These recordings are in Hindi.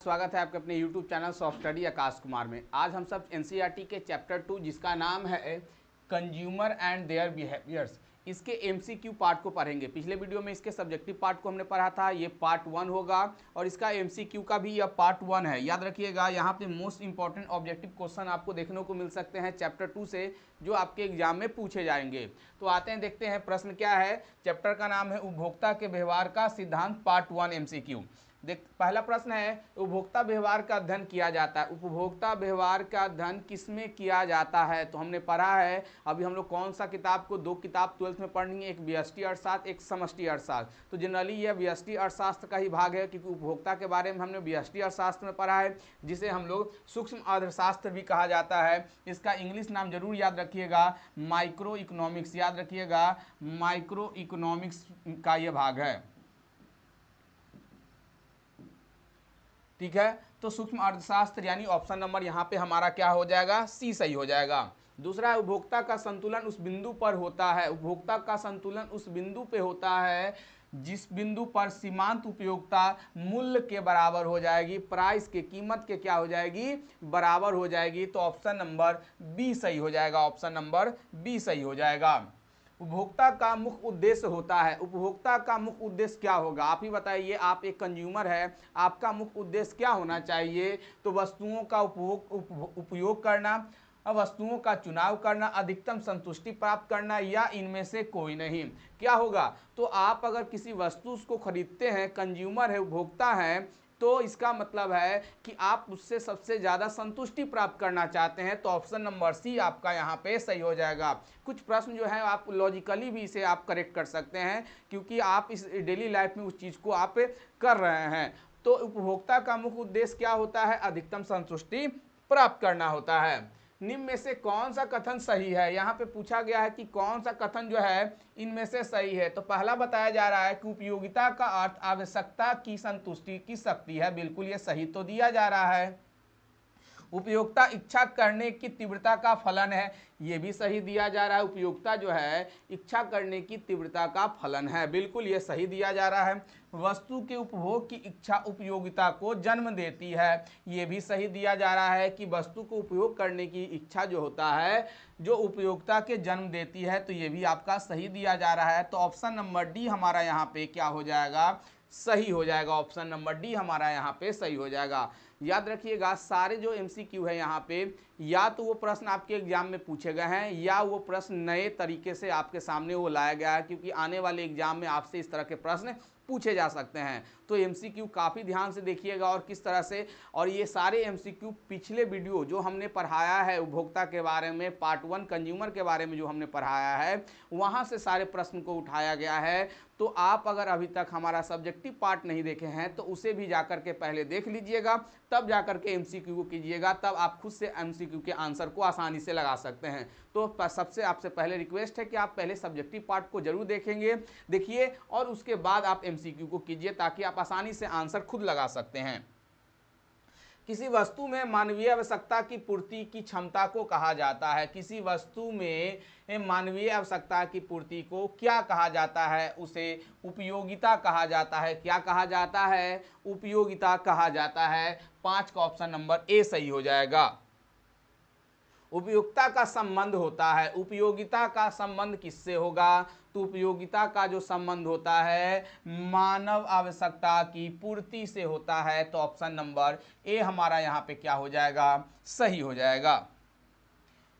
स्वागत है आपके अपने YouTube channel soft study Akash Kumar में। आज हम सब एनसीईआरटी के चैप्टर 2 जिसका नाम है कंज्यूमर एंड देयर बिहेवियर्स, इसके एमसीक्यू पार्ट को पढ़ेंगे। पिछले वीडियो में इसके सब्जेक्टिव पार्ट को हमने पढ़ा था, ये पार्ट 1 होगा और इसका एमसीक्यू का भी यह पार्ट 1 है। याद रखिएगा, यहाँ पे मोस्ट इंपॉर्टेंट ऑब्जेक्टिव क्वेश्चन आपको देखने को मिल सकते हैं चैप्टर 2 से, जो आपके एग्जाम में पूछे जाएंगे। तो आते हैं, देखते हैं प्रश्न क्या है। चैप्टर का नाम है उपभोक्ता के व्यवहार का सिद्धांत, पार्ट 1 एमसीक्यू। देख, पहला प्रश्न है, उपभोक्ता व्यवहार का अध्ययन किया जाता है। उपभोक्ता व्यवहार का अध्ययन किसमें किया जाता है? तो हमने पढ़ा है, अभी हम लोग कौन सा किताब को, 2 किताब 12th में पढ़नी है, एक व्यष्टि अर्थशास्त्र, एक समष्टि अर्थशास्त्र। तो जनरली यह व्यष्टि अर्थशास्त्र का ही भाग है, क्योंकि उपभोक्ता के बारे में हमने व्यष्टि अर्थशास्त्र में पढ़ा है, जिसे हम लोग सूक्ष्म अर्थशास्त्र भी कहा जाता है। इसका इंग्लिश नाम जरूर याद रखिएगा, माइक्रो इकोनॉमिक्स। याद रखिएगा, माइक्रो इकोनॉमिक्स का यह भाग है। ठीक है, तो सूक्ष्म अर्थशास्त्र यानी ऑप्शन नंबर यहाँ पे हमारा क्या हो जाएगा? सी सही हो जाएगा। दूसरा है, उपभोक्ता का संतुलन उस बिंदु पर होता है। उपभोक्ता का संतुलन उस बिंदु पे होता है जिस बिंदु पर सीमांत उपयोगिता मूल्य के बराबर हो जाएगी, प्राइस के, कीमत के क्या हो जाएगी? बराबर हो जाएगी। तो ऑप्शन नंबर बी सही हो जाएगा, ऑप्शन नंबर बी सही हो जाएगा। उपभोक्ता का मुख्य उद्देश्य होता है। उपभोक्ता का मुख्य उद्देश्य क्या होगा? आप ही बताइए, आप एक कंज्यूमर है, आपका मुख्य उद्देश्य क्या होना चाहिए? तो वस्तुओं का उपयोग करना, वस्तुओं का चुनाव करना, अधिकतम संतुष्टि प्राप्त करना, या इनमें से कोई नहीं। क्या होगा? तो आप अगर किसी वस्तु को खरीदते हैं, कंज्यूमर है, उपभोक्ता है, तो इसका मतलब है कि आप उससे सबसे ज़्यादा संतुष्टि प्राप्त करना चाहते हैं। तो ऑप्शन नंबर सी आपका यहाँ पे सही हो जाएगा। कुछ प्रश्न जो है आप लॉजिकली भी इसे आप करेक्ट कर सकते हैं, क्योंकि आप इस डेली लाइफ में उस चीज़ को आप कर रहे हैं। तो उपभोक्ता का मुख्य उद्देश्य क्या होता है? अधिकतम संतुष्टि प्राप्त करना होता है। निम्न में से कौन सा कथन सही है? यहाँ पे पूछा गया है कि कौन सा कथन जो है इनमें से सही है। तो पहला बताया जा रहा है कि उपयोगिता का अर्थ आवश्यकता की संतुष्टि की शक्ति है। बिल्कुल ये सही तो दिया जा रहा है। उपयोगिता इच्छा करने की तीव्रता का फलन है, ये भी सही दिया जा रहा है। उपयोगिता जो है इच्छा करने की तीव्रता का फलन है, बिल्कुल ये सही दिया जा रहा है। वस्तु के उपभोग की इच्छा उपयोगिता को जन्म देती है, ये भी सही दिया जा रहा है कि वस्तु को उपयोग करने की इच्छा जो होता है, जो उपयोगिता के जन्म देती है। तो ये भी आपका सही दिया जा रहा है। तो ऑप्शन नंबर डी हमारा यहाँ पे क्या हो जाएगा? सही हो जाएगा। ऑप्शन नंबर डी हमारा यहाँ पे सही हो जाएगा। याद रखिएगा, सारे जो एमसीक्यू है यहाँ पे, या तो वो प्रश्न आपके एग्जाम में पूछे गए हैं, या वो प्रश्न नए तरीके से आपके सामने वो लाया गया है, क्योंकि आने वाले एग्जाम में आपसे इस तरह के प्रश्न पूछे जा सकते हैं। तो एमसीक्यू काफ़ी ध्यान से देखिएगा और किस तरह से, और ये सारे एमसीक्यू पिछले वीडियो जो हमने पढ़ाया है उपभोक्ता के बारे में, पार्ट 1 कंज्यूमर के बारे में जो हमने पढ़ाया है, वहाँ से सारे प्रश्न को उठाया गया है। तो आप अगर अभी तक हमारा सब्जेक्टिव पार्ट नहीं देखे हैं तो उसे भी जाकर के पहले देख लीजिएगा, तब जाकर के एमसीक्यू को कीजिएगा, तब आप खुद से एमसीक्यू के आंसर को आसानी से लगा सकते हैं। तो सबसे आपसे पहले रिक्वेस्ट है कि आप पहले सब्जेक्टिव पार्ट को जरूर देखिए और उसके बाद आप एमसीक्यू को कीजिए, ताकि आप आसानी से आंसर खुद लगा सकते हैं। किसी वस्तु में मानवीय आवश्यकता की पूर्ति की क्षमता को कहा जाता है। किसी वस्तु में मानवीय आवश्यकता की पूर्ति को क्या कहा जाता है? उसे उपयोगिता कहा जाता है। क्या कहा जाता है? उपयोगिता कहा जाता है। 5 का ऑप्शन नंबर ए सही हो जाएगा। उपयोगिता का संबंध होता है। उपयोगिता का संबंध किससे होगा? तो उपयोगिता का जो संबंध होता है मानव आवश्यकता की पूर्ति से होता है। तो ऑप्शन नंबर ए हमारा यहाँ पे क्या हो जाएगा? सही हो जाएगा।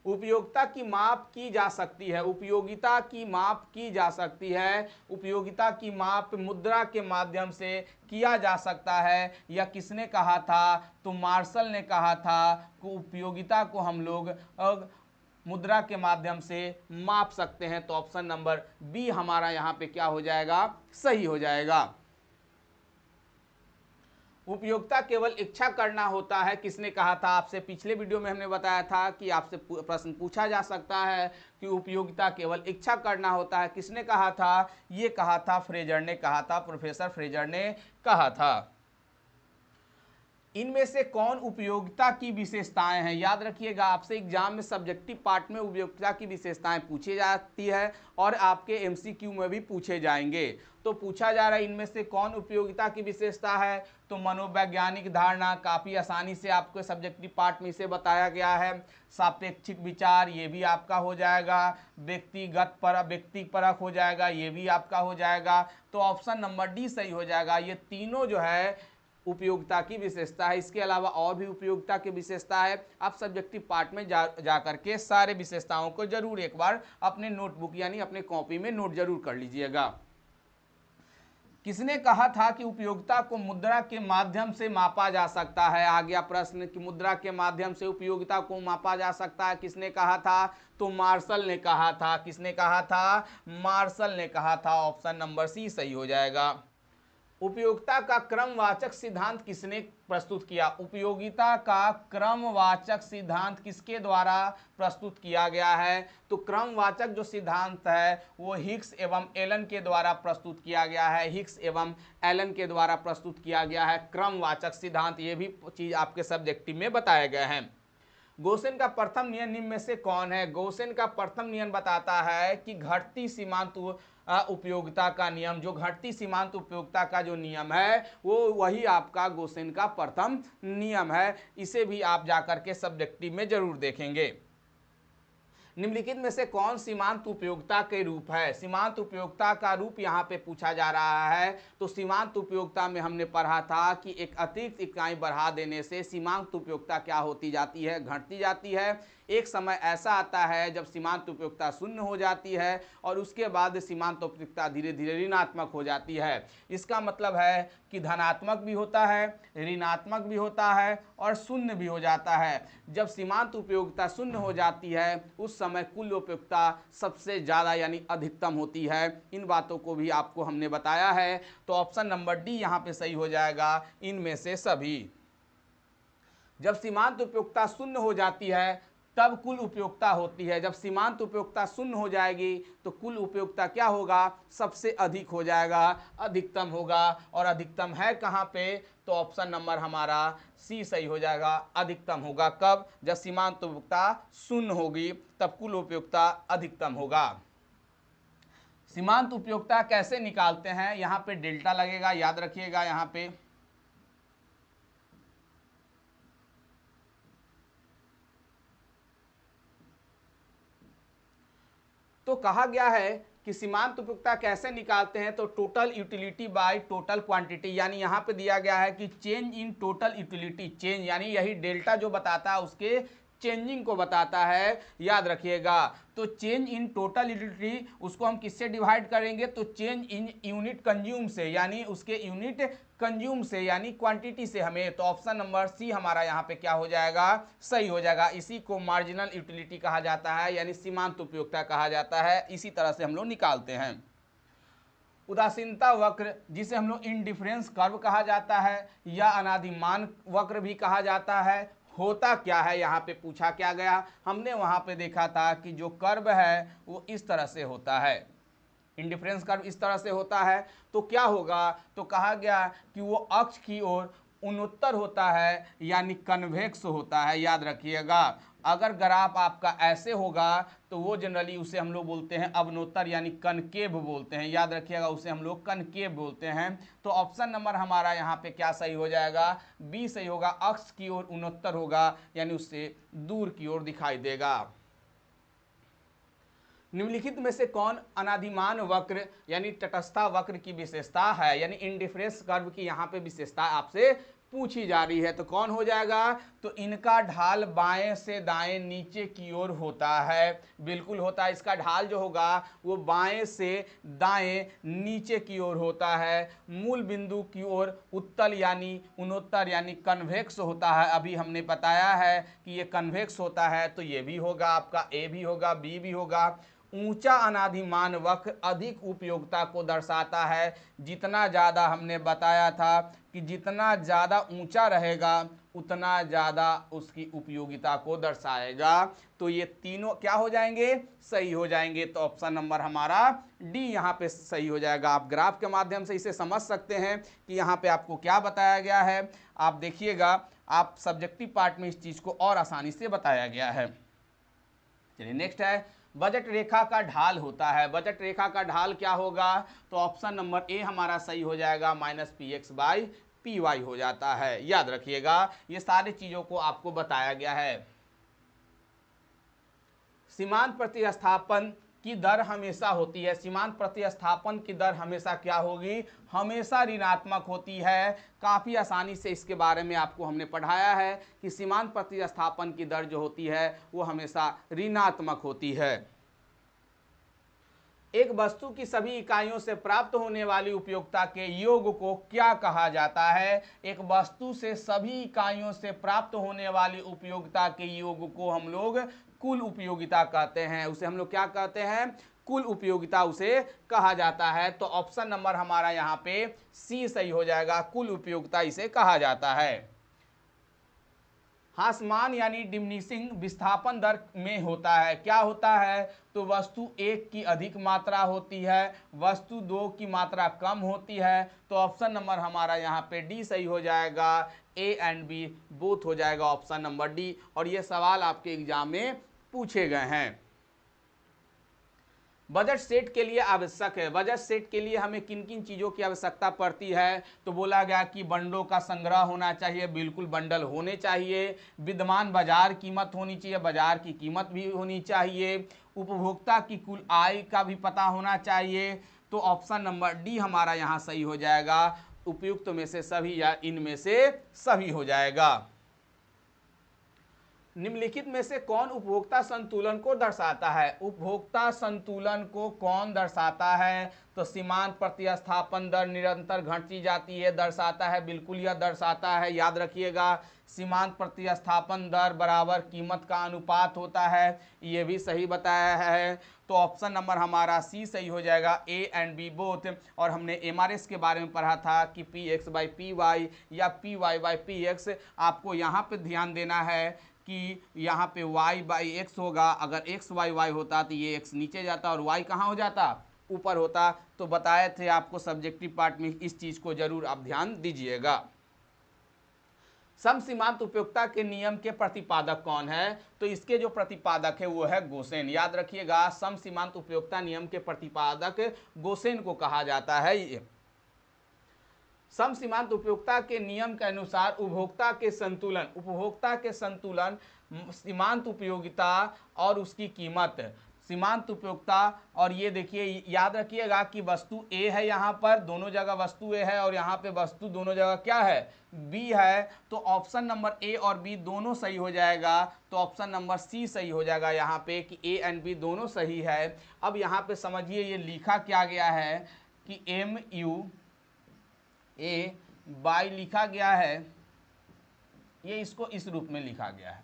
उपयोगिता की माप की जा सकती है। उपयोगिता की माप की जा सकती है। उपयोगिता की माप मुद्रा के माध्यम से किया जा सकता है। या किसने कहा था? तो मार्शल ने कहा था कि उपयोगिता को हम लोग मुद्रा के माध्यम से माप सकते हैं। तो ऑप्शन नंबर बी हमारा यहाँ पे क्या हो जाएगा? सही हो जाएगा। उपयोगिता केवल इच्छा करना होता है, किसने कहा था? आपसे पिछले वीडियो में हमने बताया था कि आपसे प्रश्न पूछा जा सकता है कि उपयोगिता केवल इच्छा करना होता है, किसने कहा था? ये कहा था फ्रेजर ने कहा था, प्रोफेसर फ्रेजर ने कहा था। इनमें से कौन उपयोगिता की विशेषताएं हैं? याद रखिएगा, आपसे एग्जाम में सब्जेक्टिव पार्ट में उपयोगिता की विशेषताएं पूछी जाती है और आपके एमसीक्यू में भी पूछे जाएंगे। तो पूछा जा रहा है इनमें से कौन उपयोगिता की विशेषता है, तो मनोवैज्ञानिक धारणा, काफ़ी आसानी से आपको सब्जेक्टिव पार्ट में इसे बताया गया है। सापेक्षिक विचार, ये भी आपका हो जाएगा। व्यक्तिपरक हो जाएगा, ये भी आपका हो जाएगा। तो ऑप्शन नंबर डी सही हो जाएगा। ये तीनों जो है उपयोगिता की विशेषता है। इसके अलावा और भी उपयोगिता की विशेषता है। आप सब्जेक्टिव पार्ट में जा करके सारे विशेषताओं को जरूर एक बार अपने नोटबुक यानी अपने कॉपी में नोट जरूर कर लीजिएगा। किसने कहा था कि उपयोगिता को मुद्रा के माध्यम से मापा जा सकता है? आ गया प्रश्न कि मुद्रा के माध्यम से उपयोगिता को मापा जा सकता है, किसने कहा था? तो मार्शल ने कहा था। किसने कहा था? मार्शल ने कहा था। ऑप्शन नंबर सी सही हो जाएगा। उपयोगिता का क्रमवाचक सिद्धांत किसने प्रस्तुत किया? उपयोगिता का क्रमवाचक सिद्धांत किसके द्वारा प्रस्तुत किया गया है? तो क्रमवाचक जो सिद्धांत है वो हिग्स एवं एलन के द्वारा प्रस्तुत किया गया है। हिग्स एवं एलन के द्वारा प्रस्तुत किया गया है क्रमवाचक सिद्धांत। ये भी चीज आपके सब्जेक्टिव में बताए गए हैं। गोसेन का प्रथम नियम निम्न में से कौन है? गोसेन का प्रथम नियम बताता है कि घटती सीमांत उपयोगिता का नियम, जो घटती सीमांत उपयोगिता का जो नियम है वो वही आपका गोसेन का प्रथम नियम है। इसे भी आप जाकर के सब्जेक्टिव में जरूर देखेंगे। निम्नलिखित में से कौन सीमांत उपयोगिता के रूप है? सीमांत उपयोगिता का रूप यहाँ पे पूछा जा रहा है। तो सीमांत उपयोगिता में हमने पढ़ा था कि एक अतिरिक्त इकाई बढ़ा देने से सीमांत उपयोगिता क्या होती जाती है? घटती जाती है। एक समय ऐसा आता है जब सीमांत उपयोगिता शून्य हो जाती है और उसके बाद सीमांत उपयोगिता धीरे धीरे ऋणात्मक हो जाती है। इसका मतलब है कि धनात्मक भी होता है, ऋणात्मक भी होता है और शून्य भी हो जाता है। जब सीमांत उपयोगिता शून्य हो जाती है उस समय कुल उपयोगिता सबसे ज़्यादा यानी अधिकतम होती है। इन बातों को भी आपको हमने बताया है। तो ऑप्शन नंबर डी यहाँ पे सही हो जाएगा इनमें से सभी। जब सीमांत उपयोगिता शून्य हो जाती है तब कुल उपयोगिता होती है। जब सीमांत उपयोगिता शून्य हो जाएगी तो कुल उपयोगिता क्या होगा? सबसे अधिक हो जाएगा, अधिकतम होगा। और अधिकतम है कहाँ पे? तो ऑप्शन नंबर हमारा सी सही हो जाएगा। अधिकतम होगा कब? जब सीमांत उपयोगिता शून्य होगी तब कुल उपयोगिता अधिकतम होगा। सीमांत उपयोगिता कैसे निकालते हैं? यहाँ पे डेल्टा लगेगा, याद रखिएगा। यहाँ पे तो कहा गया है कि सीमांत उपयोगिता कैसे निकालते हैं? तो total utility by total quantity, यानी यहाँ पे दिया गया है कि change in total utility. Change यानी यही डेल्टा जो बताता है उसके चेंजिंग को बताता है, याद रखिएगा। तो चेंज इन टोटल यूटिलिटी उसको हम किससे डिवाइड करेंगे? तो चेंज इन यूनिट कंज्यूम से, यानी उसके यूनिट कंज्यूम से यानी क्वांटिटी से हमें। तो ऑप्शन नंबर सी हमारा यहाँ पे क्या हो जाएगा? सही हो जाएगा। इसी को मार्जिनल यूटिलिटी कहा जाता है यानी सीमांत उपयोगिता कहा जाता है। इसी तरह से हम लोग निकालते हैं। उदासीनता वक्र, जिसे हम लोग इंडिफरेंस कर्व कहा जाता है या अनादिमान वक्र भी कहा जाता है, होता क्या है? यहाँ पे पूछा क्या गया? हमने वहाँ पे देखा था कि जो कर्व है वो इस तरह से होता है। इंडिफरेंस कर्व इस तरह से होता है। तो क्या होगा? तो कहा गया कि वो अक्ष की ओर उन्नतर होता है यानी कन्वेक्स होता है, याद रखिएगा। अगर ग्राफ आपका ऐसे होगा तो वो जनरली उसे हम लोग बोलते हैं अवनोत्तर यानी कनकेव बोलते हैं, याद रखिएगा। उसे हम लोग कनकेव बोलते हैं। तो ऑप्शन नंबर हमारा यहाँ पे क्या सही हो जाएगा? बी सही होगा। अक्ष की ओर उन्नतर होगा यानी उससे दूर की ओर दिखाई देगा। निम्नलिखित में से कौन अनादिमान वक्र यानी तटस्था वक्र की विशेषता है? यानी इंडिफरेंस कर्व की यहाँ पे विशेषता आपसे पूछी जा रही है। तो कौन हो जाएगा? तो इनका ढाल बाएं से दाएं नीचे की ओर होता है। बिल्कुल होता है। इसका ढाल जो होगा वो बाएं से दाएं नीचे की ओर होता है। मूल बिंदु की ओर उत्तल यानी उन्नतर यानी कन्वेक्स होता है। अभी हमने बताया है कि ये कन्वेक्स होता है। तो ये भी होगा आपका, ए भी होगा, बी भी होगा। ऊंचा अनाधिमान वक्र अधिक उपयोगिता को दर्शाता है। जितना ज़्यादा हमने बताया था कि जितना ज़्यादा ऊंचा रहेगा उतना ज़्यादा उसकी उपयोगिता को दर्शाएगा। तो ये तीनों क्या हो जाएंगे, सही हो जाएंगे। तो ऑप्शन नंबर हमारा डी यहाँ पे सही हो जाएगा। आप ग्राफ के माध्यम से इसे समझ सकते हैं कि यहाँ पे आपको क्या बताया गया है। आप देखिएगा, आप सब्जेक्टिव पार्ट में इस चीज़ को और आसानी से बताया गया है। चलिए नेक्स्ट है, बजट रेखा का ढाल होता है। बजट रेखा का ढाल क्या होगा, तो ऑप्शन नंबर ए हमारा सही हो जाएगा, -px/py हो जाता है। याद रखिएगा, ये सारी चीज़ों को आपको बताया गया है। सीमांत प्रतिस्थापन की दर हमेशा होती है। सीमांत प्रतिस्थापन की दर हमेशा क्या होगी, हमेशा ऋणात्मक होती है। काफ़ी आसानी से इसके बारे में आपको हमने पढ़ाया है कि सीमांत प्रतिस्थापन की दर जो होती है वो हमेशा ऋणात्मक होती है। एक वस्तु की सभी इकाइयों से प्राप्त होने वाली उपयोगिता के योग को क्या कहा जाता है। एक वस्तु से सभी इकाइयों से प्राप्त होने वाली उपयोगिता के योग को हम लोग कुल उपयोगिता कहते हैं। उसे हम लोग क्या कहते हैं, कुल उपयोगिता उसे कहा जाता है। तो ऑप्शन नंबर हमारा यहाँ पे सी सही हो जाएगा, कुल उपयोगिता इसे कहा जाता है। ह्रासमान यानी डिमिनिशिंग विस्थापन दर में होता है। क्या होता है, तो वस्तु 1 की अधिक मात्रा होती है, वस्तु 2 की मात्रा कम होती है। तो ऑप्शन नंबर हमारा यहाँ पे डी सही हो जाएगा, ए एंड बी बोथ हो जाएगा ऑप्शन नंबर डी। और ये सवाल आपके एग्जाम में पूछे गए हैं। बजट सेट के लिए आवश्यक है। बजट सेट के लिए हमें किन किन चीज़ों की आवश्यकता पड़ती है, तो बोला गया कि बंडलों का संग्रह होना चाहिए, बिल्कुल बंडल होने चाहिए। विद्यमान बाजार कीमत होनी चाहिए, बाजार की कीमत भी होनी चाहिए। उपभोक्ता की कुल आय का भी पता होना चाहिए। तो ऑप्शन नंबर डी हमारा यहाँ सही हो जाएगा, उपयुक्त में से सभी या इनमें से सभी हो जाएगा। निम्नलिखित में से कौन उपभोक्ता संतुलन को दर्शाता है। उपभोक्ता संतुलन को कौन दर्शाता है, तो सीमांत प्रतिस्थापन दर निरंतर घटती जाती है दर्शाता है, बिल्कुल यह दर्शाता है। याद रखिएगा, सीमांत प्रतिस्थापन दर बराबर कीमत का अनुपात होता है, ये भी सही बताया है। तो ऑप्शन नंबर हमारा सी सही हो जाएगा, ए एंड बी बोथ। और हमने एमआरएस के बारे में पढ़ा था कि px/py या py/px। आपको यहाँ पे ध्यान देना है कि यहाँ पे y/x होगा। अगर x y y होता तो ये x नीचे जाता और y कहाँ हो जाता, ऊपर होता। तो बताए थे आपको सब्जेक्टिव पार्ट में, इस चीज़ को जरूर आप ध्यान दीजिएगा। समसीमांत उपयोगिता के नियम के प्रतिपादक कौन है, तो इसके जो प्रतिपादक है वो है गोसेन। याद रखिएगा, समसीमांत उपयोगिता नियम के प्रतिपादक गोसेन को कहा जाता है। समसीमांत उपयोगिता के नियम के अनुसार उपभोक्ता के संतुलन सीमांत उपयोगिता और उसकी कीमत, सीमांत उपयोगिता। और ये देखिए, याद रखिएगा कि वस्तु ए है, यहाँ पर दोनों जगह वस्तु ए है और यहाँ पे वस्तु दोनों जगह क्या है, बी है। तो ऑप्शन नंबर ए और बी दोनों सही हो जाएगा। तो ऑप्शन नंबर सी सही हो जाएगा यहाँ पे कि ए एंड बी दोनों सही है। अब यहाँ पे समझिए ये लिखा क्या गया है कि MU ए बाई लिखा गया है, ये इसको इस रूप में लिखा गया है।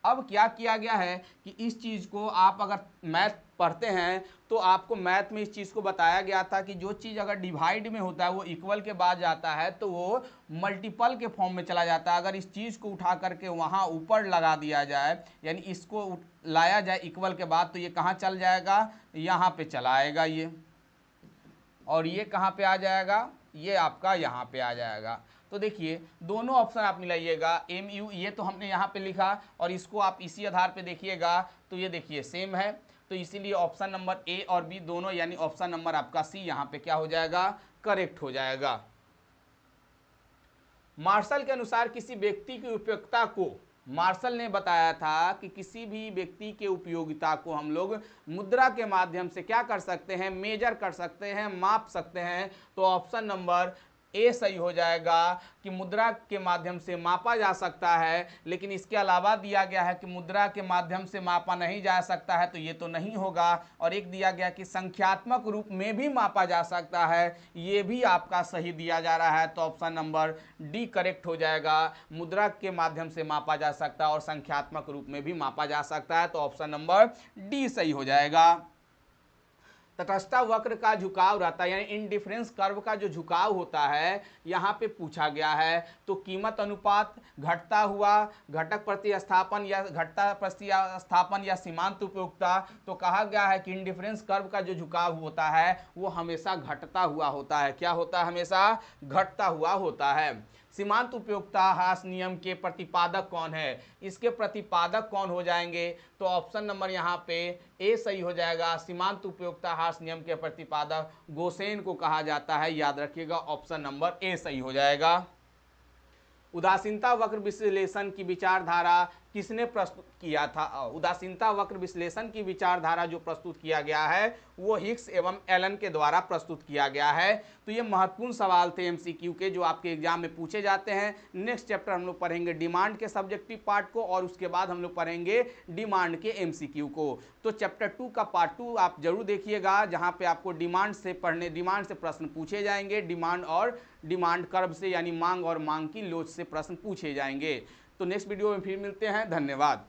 अब क्या किया गया है कि इस चीज़ को आप अगर मैथ पढ़ते हैं तो आपको मैथ में इस चीज़ को बताया गया था कि जो चीज़ अगर डिवाइड में होता है वो इक्वल के बाद जाता है तो वो मल्टीपल के फॉर्म में चला जाता है। अगर इस चीज़ को उठा करके वहाँ ऊपर लगा दिया जाए, यानी इसको लाया जाए इक्वल के बाद, तो ये कहाँ चल जाएगा, यहाँ पे चला आएगा ये। और ये कहाँ पे आ जाएगा, ये आपका यहाँ पे आ जाएगा। तो देखिए दोनों ऑप्शन आप मिलाइएगा, MU ये तो हमने यहाँ पे लिखा और इसको आप इसी आधार पे देखिएगा तो ये देखिए सेम है। तो इसीलिए ऑप्शन नंबर ए और बी दोनों, यानी ऑप्शन नंबर आपका सी यहाँ पे क्या हो जाएगा, करेक्ट हो जाएगा। मार्शल के अनुसार किसी व्यक्ति की उपयोगिता को, मार्शल ने बताया था कि किसी भी व्यक्ति के उपयोगिता को हम लोग मुद्रा के माध्यम से क्या कर सकते हैं, मेजर कर सकते हैं, माप सकते हैं। तो ऑप्शन नंबर ए सही हो जाएगा कि मुद्रा के माध्यम से मापा जा सकता है, लेकिन इसके अलावा दिया गया है कि मुद्रा के माध्यम से मापा नहीं जा सकता है, तो ये तो नहीं होगा। और एक दिया गया कि संख्यात्मक रूप में भी मापा जा सकता है, ये भी आपका सही दिया जा रहा है। तो ऑप्शन नंबर डी करेक्ट हो जाएगा, मुद्रा के माध्यम से मापा जा सकता है और संख्यात्मक रूप में भी मापा जा सकता है। तो ऑप्शन नंबर डी सही हो जाएगा। तटस्थता वक्र का झुकाव रहता है, यानी इंडिफरेंस कर्व का जो झुकाव होता है यहाँ पे पूछा गया है। तो कीमत अनुपात, घटता हुआ घटक प्रतिस्थापन या घटता प्रतिस्थापन या सीमांत उपयोगिता, तो कहा गया है कि इंडिफरेंस कर्व का जो झुकाव होता है वो हमेशा घटता हुआ होता है। क्या होता है? हमेशा घटता हुआ होता है। सीमांत उपयोगिता ह्रास नियम के प्रतिपादक कौन है? इसके प्रतिपादक कौन हो जाएंगे? तो ऑप्शन नंबर यहाँ पे ए सही हो जाएगा। सीमांत उपयोगिता ह्रास नियम के प्रतिपादक गोसेन को कहा जाता है, याद रखिएगा, ऑप्शन नंबर ए सही हो जाएगा। उदासीनता वक्र विश्लेषण की विचारधारा किसने प्रस्तुत किया था? उदासीनता वक्र विश्लेषण की विचारधारा जो प्रस्तुत किया गया है वो हिग्स एवं एलन के द्वारा प्रस्तुत किया गया है। तो ये महत्वपूर्ण सवाल थे एमसीक्यू के, जो आपके एग्जाम में पूछे जाते हैं। नेक्स्ट चैप्टर हम लोग पढ़ेंगे डिमांड के सब्जेक्टिव पार्ट को, और उसके बाद हम लोग पढ़ेंगे डिमांड के एमसीक्यू को। तो चैप्टर 2 का पार्ट 2 आप जरूर देखिएगा, जहाँ पे आपको डिमांड से प्रश्न पूछे जाएंगे, डिमांड और डिमांड कर्व से, यानी मांग और मांग की लोच से प्रश्न पूछे जाएंगे। तो नेक्स्ट वीडियो में फिर मिलते हैं। धन्यवाद।